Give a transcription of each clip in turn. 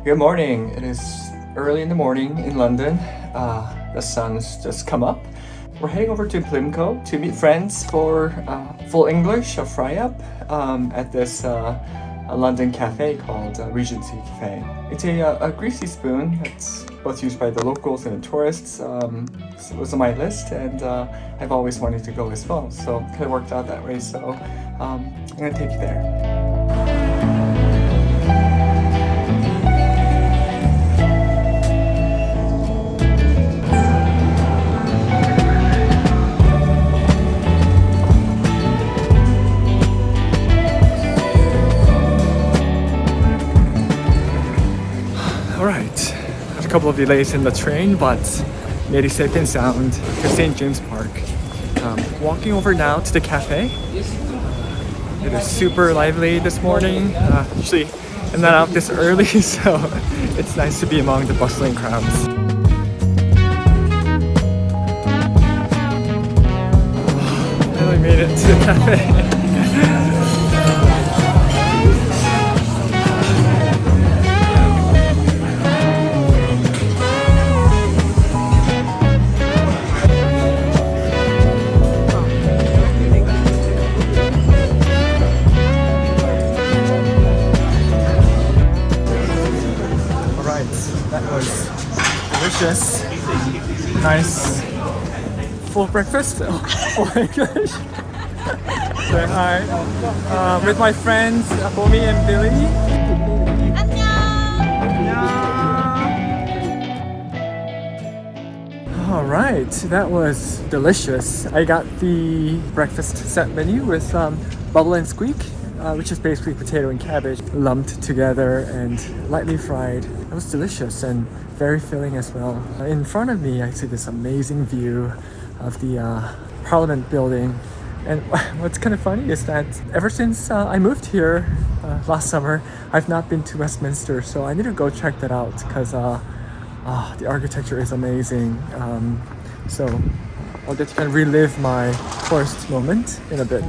Good morning. It is early in the morning in London. The sun's just come up. We're heading over to Pimlico to meet friends for full English, a fry-up at this London cafe called Regency Cafe. It's a greasy spoon that's both used by the locals and the tourists. It was on my list, and I've always wanted to go as well, so it kind of worked out that way. So I'm going to take you there. Alright, had a couple of delays in the train, but made it safe and sound to St. James Park. Walking over now to the cafe. It is super lively this morning. Usually I'm not out this early, so it's nice to be among the bustling crowds. Finally made it to the cafe. That was delicious. Nice full breakfast. Oh my gosh. Say hi. With my friends Bomi and Billy. Alright, that was delicious. I got the breakfast set menu with bubble and squeak, which is basically potato and cabbage lumped together and lightly fried. It was delicious and very filling as well. In front of me, I see this amazing view of the Parliament building. And what's kind of funny is that ever since I moved here last summer, I've not been to Westminster, so I need to go check that out because the architecture is amazing. So I'll get to kind of relive my tourist moment in a bit.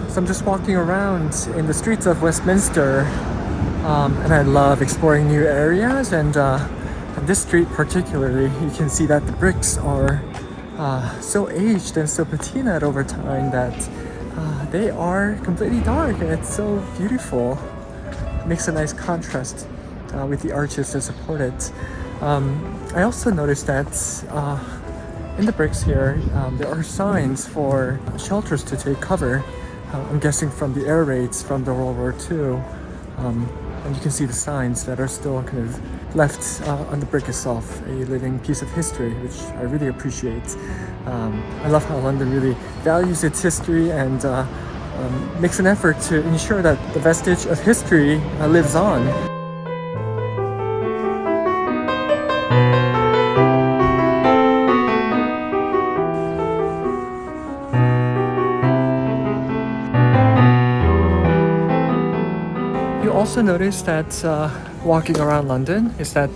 So I'm just walking around in the streets of Westminster, and I love exploring new areas. And this street particularly, you can see that the bricks are so aged and so patinaed over time that they are completely dark, and it's so beautiful. It makes a nice contrast with the arches that support it. I also noticed that in the bricks here, there are signs for shelters to take cover. I'm guessing from the air raids from the World War II. And you can see the signs that are still kind of left on the brick itself, a living piece of history, which I really appreciate. I love how London really values its history and makes an effort to ensure that the vestige of history lives on. Also notice that walking around London is that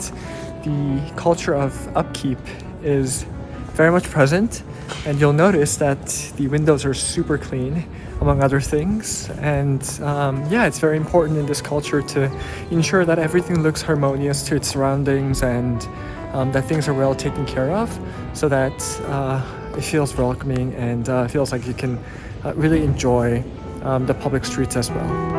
the culture of upkeep is very much present, and you'll notice that the windows are super clean, among other things. And yeah, it's very important in this culture to ensure that everything looks harmonious to its surroundings and that things are well taken care of, so that it feels welcoming and feels like you can really enjoy the public streets as well.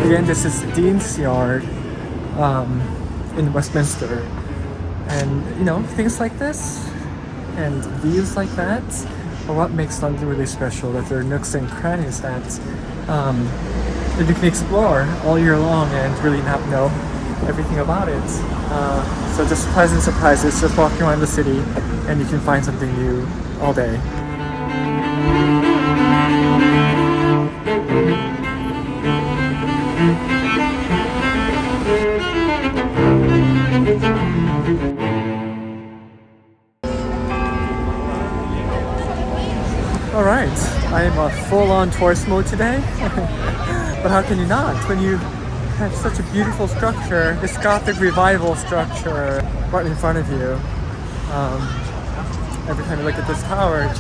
Again, this is Dean's Yard in Westminster, and you know, things like this and views like that are what makes London really special. That there are nooks and crannies that you can explore all year long and really not know everything about it. So just pleasant surprises, just walking around the city, and you can find something new all day. Alright, I am a full-on tourist mode today, but how can you not when you have such a beautiful structure, this Gothic revival structure right in front of you. Every time you look at this tower, I'm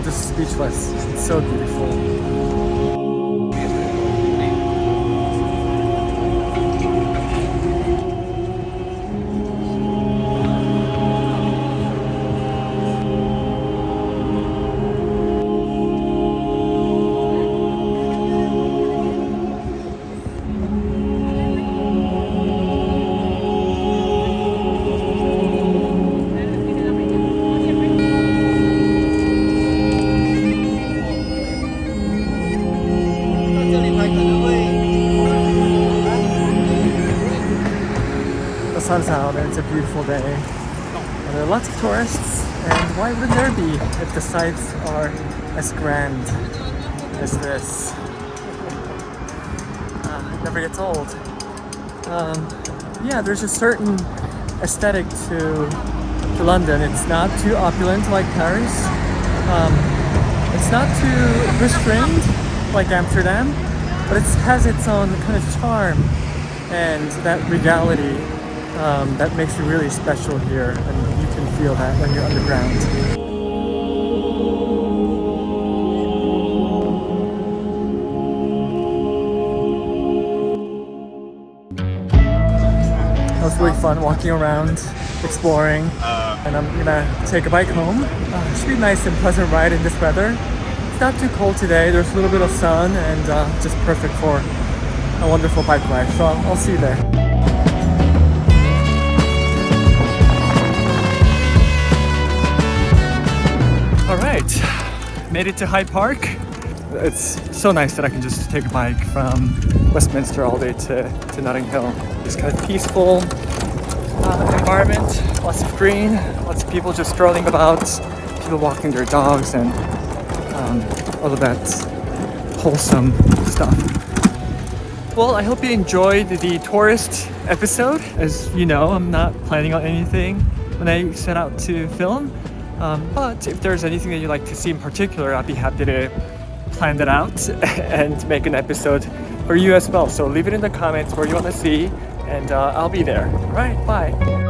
just speechless. It's so beautiful. The sun's out and it's a beautiful day. And there are lots of tourists, and why wouldn't there be if the sights are as grand as this? It never gets old. Yeah, there's a certain aesthetic to London. It's not too opulent like Paris. It's not too restrained like Amsterdam, but it has its own kind of charm and that regality that makes it really special here, and you can feel that when you're underground. It was really fun walking around, exploring, and I'm gonna take a bike home. It should be a nice and pleasant ride in this weather. It's not too cold today, there's a little bit of sun, and just perfect for a wonderful bike ride. So I'll see you there. Alright, made it to Hyde Park. It's so nice that I can just take a bike from Westminster all day to Notting Hill. This kind of peaceful environment, lots of green, lots of people just strolling about, people walking their dogs, and all of that wholesome stuff. Well, I hope you enjoyed the tourist episode. As you know, I'm not planning on anything when I set out to film. But if there's anything that you'd like to see in particular, I'd be happy to plan that out and make an episode for you as well. So leave it in the comments where you want to see, and I'll be there. All right, bye.